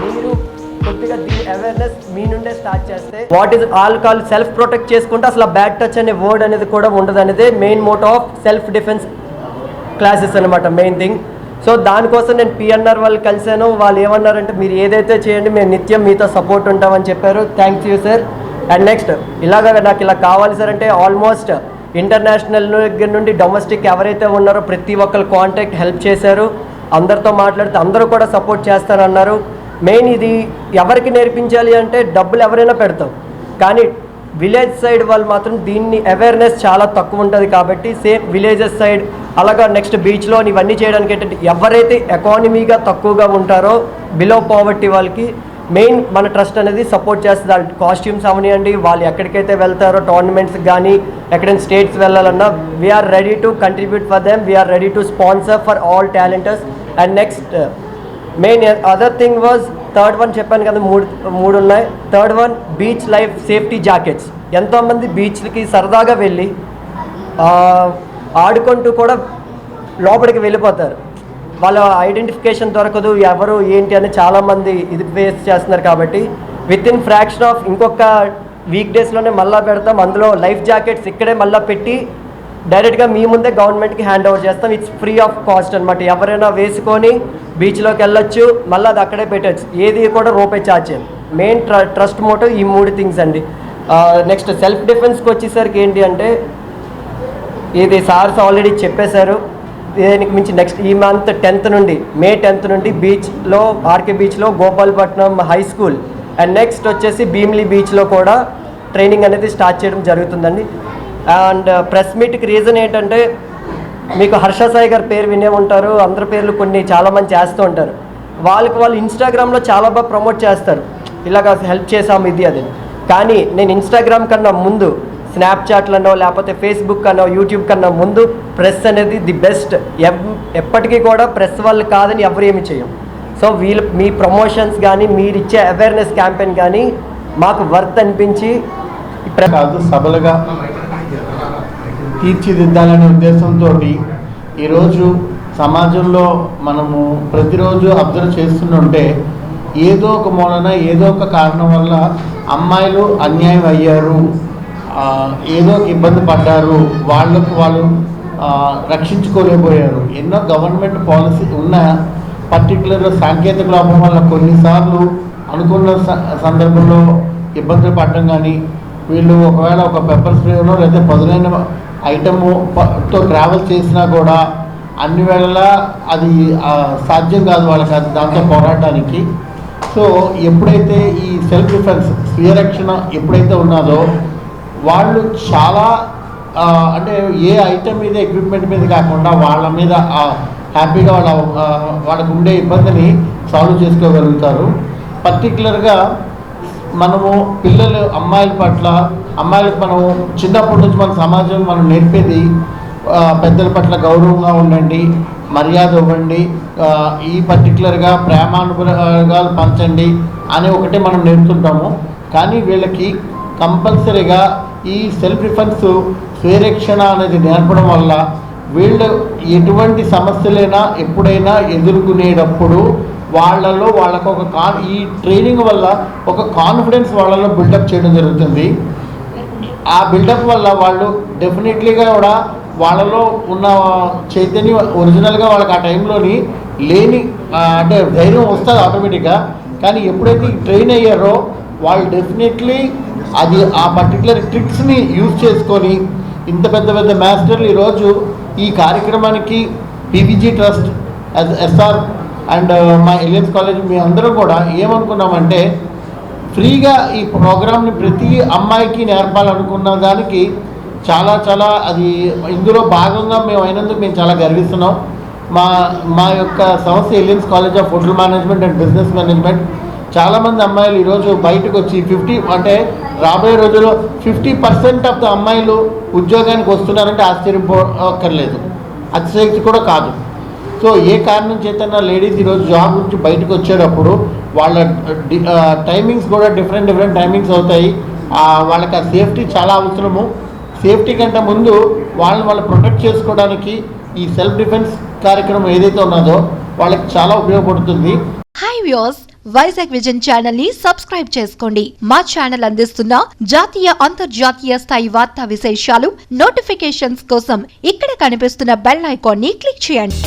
మీరు కొద్దిగా దీని అవేర్నెస్ మీ నుండే స్టార్ట్ చేస్తే what is alcohol self protect చేసుకుంటే అసలు బ్యాడ్ టచ్ అనే వర్డ్ అనేది కూడా ఉండదు అనేది main motto of self defence classes అనమాట మెయిన్ థింగ్. సో దానికోసం నేను పిఎన్ఆర్ వాళ్ళు కలిసాను. వాళ్ళు ఏమన్నారంటే మీరు ఏదైతే చేయండి మేము నిత్యం మీతో సపోర్ట్ ఉంటామని చెప్పారు. Thank you sir. And next నాకు ఇలా కావాలి సార్ అంటే ఆల్మోస్ట్ ఇంటర్నేషనల్ దగ్గర నుండి డొమెస్టిక్ ఎవరైతే ఉన్నారో ప్రతి ఒక్కరు కాంటాక్ట్ హెల్ప్ చేశారు. అందరితో మాట్లాడితే అందరూ కూడా సపోర్ట్ చేస్తారన్నారు. మెయిన్ ఇది ఎవరికి నేర్పించాలి అంటే డబ్బులు ఎవరైనా పెడతాం, కానీ విలేజ్ సైడ్ వాళ్ళు మాత్రం దీన్ని అవేర్నెస్ చాలా తక్కువ ఉంటుంది కాబట్టి సేమ్ విలేజెస్ సైడ్ అలాగా నెక్స్ట్ బీచ్లో ఇవన్నీ చేయడానికి ఏంటంటే ఎవరైతే ఎకానమీగా తక్కువగా ఉంటారో బిలో పావర్టీ వాళ్ళకి మెయిన్ మన ట్రస్ట్ అనేది సపోర్ట్ చేస్తుంది. వాళ్ళ కాస్ట్యూమ్స్ అవనివ్వండి, వాళ్ళు ఎక్కడికైతే వెళ్తారో టోర్నమెంట్స్కి కానీ ఎక్కడైనా స్టేట్స్ వెళ్ళాలన్నా we are ready to contribute for them, we are ready to sponsor for all talents. And next main other thing was third one చెప్పాను కదా, మూడు ఉన్నాయి. Third one beach life safety jackets. ఎంతోమంది బీచ్లకి సరదాగా వెళ్ళి ఆడుకుంటూ కూడా లోపలికి వెళ్ళిపోతారు. వాళ్ళ ఐడెంటిఫికేషన్ దొరకదు, ఎవరు ఏంటి అని చాలామంది ఇది ఫేస్ చేస్తున్నారు. కాబట్టి విత్ ఇన్ ఫ్రాక్షన్ ఆఫ్ ఇంకొక వీక్ డేస్లోనే మళ్ళీ పెడతాం. అందులో లైఫ్ జాకెట్స్ ఇక్కడే మళ్ళీ పెట్టి డైరెక్ట్గా మీ ముందే గవర్నమెంట్కి హ్యాండ్ ఓవర్ చేస్తాం. ఇట్స్ ఫ్రీ ఆఫ్ కాస్ట్ అనమాట. ఎవరైనా వేసుకొని బీచ్లోకి వెళ్ళొచ్చు, మళ్ళీ అది అక్కడే పెట్టచ్చు. ఏది కూడా రూపాయి ఛార్జ్ చేయం. మెయిన్ ట్రస్ట్ మోటో ఈ మూడు థింగ్స్ అండి. నెక్స్ట్ సెల్ఫ్ డిఫెన్స్కి వచ్చేసరికి ఏంటి అంటే ఇది సార్స్ ఆల్రెడీ చెప్పేశారు. దీనికి మించి నెక్స్ట్ ఈ మంత్ 10th నుండి మే 10th నుండి బీచ్లో ఆర్కే బీచ్లో Gopalapatnam high school and next వచ్చేసి భీమిలి బీచ్లో కూడా ట్రైనింగ్ అనేది స్టార్ట్ చేయడం జరుగుతుందండి. అండ్ ప్రెస్ మీట్కి రీజన్ ఏంటంటే మీకు హర్ష సాయి గారి పేరు వినే ఉంటారు, అందరి పేర్లు కొన్ని చాలామంది చేస్తూ ఉంటారు. వాళ్ళు ఇన్స్టాగ్రామ్లో చాలా బాగా ప్రమోట్ చేస్తారు, ఇలాగ హెల్ప్ చేసాము ఇది అది. కానీ నేను ఇన్స్టాగ్రామ్ కన్నా ముందు స్నాప్చాట్లనో లేకపోతే ఫేస్బుక్ కన్నా యూట్యూబ్ కన్నా ముందు ప్రెస్ అనేది ది బెస్ట్. ఎప్పటికీ కూడా ప్రెస్ వాళ్ళు కాదని ఎవరు ఏమి చేయం. సో మీ ప్రమోషన్స్ కానీ మీరు ఇచ్చే అవేర్నెస్ క్యాంపెయిన్ కానీ మాకు వర్త్ అనిపించి సభలుగా తీర్చిదిద్దాలనే ఉద్దేశంతో ఈరోజు సమాజంలో మనము ప్రతిరోజు అబ్జర్వ్ చేస్తుంటే ఏదో ఒక మూలన ఏదో ఒక కారణం వల్ల అమ్మాయిలు అన్యాయం అయ్యారు, ఏదో ఒక ఇబ్బంది పడ్డారు, వాళ్ళు రక్షించుకోలేకపోయారు. ఎన్నో గవర్నమెంట్ పాలసీ ఉన్న పర్టికులర్ సాంకేతిక లోపం వల్ల కొన్నిసార్లు అనుకున్న సందర్భంలో ఇబ్బందులు పడడం కానీ వీళ్ళు ఒకవేళ ఒక పెప్పర్ స్ప్రేనో లేదా పదునైన ఐటమ్తో ట్రావెల్ చేసినా కూడా అన్ని వేళలా అది సాధ్యం కాదు వాళ్ళకి అది దాంతో పోరాడడానికి. సో ఎప్పుడైతే ఈ సెల్ఫ్ డిఫెన్స్ స్వీయరక్షణ ఎప్పుడైతే ఉన్నదో వాళ్ళు చాలా అంటే ఏ ఐటమ్ మీద ఎక్విప్మెంట్ మీద కాకుండా వాళ్ళ మీద హ్యాపీగా వాళ్ళకు ఉండే ఇబ్బందిని సాల్వ్ చేసుకోగలుగుతారు. పర్టికులర్గా మనము పిల్లలు అమ్మాయిలకు మనము చిన్నప్పటి నుంచి మన సమాజం మనం నేర్పేది పెద్దల పట్ల గౌరవంగా ఉండండి, మర్యాద ఇవ్వండి, ఈ పర్టికులర్గా ప్రేమానుభవాలు పంచండి అని ఒకటే మనం నేర్పుతుంటాము. కానీ వీళ్ళకి కంపల్సరీగా ఈ సెల్ఫ్ డిఫెన్స్ స్వీరక్షణ అనేది నేర్పడం వల్ల వీళ్ళు ఎటువంటి సమస్యలైనా ఎప్పుడైనా ఎదుర్కొనేటప్పుడు వాళ్ళకు ఒక ఈ ట్రైనింగ్ వల్ల ఒక కాన్ఫిడెన్స్ వాళ్ళలో బిల్డప్ చేయడం జరుగుతుంది. ఆ బిల్డప్ వల్ల వాళ్ళు డెఫినెట్లీగా కూడా వాళ్ళలో ఉన్న చైతన్యం ఒరిజినల్గా వాళ్ళకి ఆ టైంలోని లేని అంటే ధైర్యం వస్తుంది ఆటోమేటిక్గా. కానీ ఎప్పుడైతే ట్రైన్ అయ్యారో వాళ్ళు డెఫినెట్లీ అది ఆ పర్టికులర్ ట్రిక్స్ని యూజ్ చేసుకొని ఇంత పెద్ద మాస్టర్లు ఈరోజు ఈ కార్యక్రమానికి పీవీజీ ట్రస్ట్ ఎస్ఆర్ అండ్ మా ఎలియన్స్ కాలేజ్ మీ అందరూ కూడా ఏమనుకున్నామంటే ఫ్రీగా ఈ ప్రోగ్రామ్ని ప్రతి అమ్మాయికి నేర్పాలనుకున్న దానికి చాలా అది ఇందులో భాగంగా మేము అయినందుకు మేము చాలా గర్విస్తున్నాం. మా యొక్క సంస్థ Aliens college of hotel management and business management చాలామంది అమ్మాయిలు ఈరోజు బయటకు వచ్చి 50 అంటే రాబోయే రోజుల్లో 50% ఆఫ్ ద అమ్మాయిలు ఉద్యోగానికి వస్తున్నారంటే ఆశ్చర్యపోక్కర్లేదు, అతిశయోక్తి కూడా కాదు. సో ఏ కారణం చేతన్నా లేడీస్ ఈరోజు జాబ్ నుంచి బయటకు వచ్చేటప్పుడు వాళ్ళ టైమింగ్స్ కూడా డిఫరెంట్ టైమింగ్స్ అవుతాయి. వాళ్ళకి ఆ సేఫ్టీ చాలా అవసరము. సేఫ్టీ కంటే ముందు వాళ్ళు ప్రొటెక్ట్ చేసుకోవడానికి ఈ సెల్ఫ్ డిఫెన్స్ కార్యక్రమం ఏదైతే ఉన్నదో వాళ్ళకి చాలా ఉపయోగపడుతుంది. Hi viewers, Vizag vision channel ని సబ్స్క్రైబ్ చేసుకోండి. మా ఛానల్ అందిస్తున్న జాతీయ అంతర్జాతీయ స్థాయి వార్తా విశేషాలు నోటిఫికేషన్స్ కోసం ఇక్కడ కనిపిస్తున్న బెల్ ఐకాన్ ని క్లిక్ చేయండి.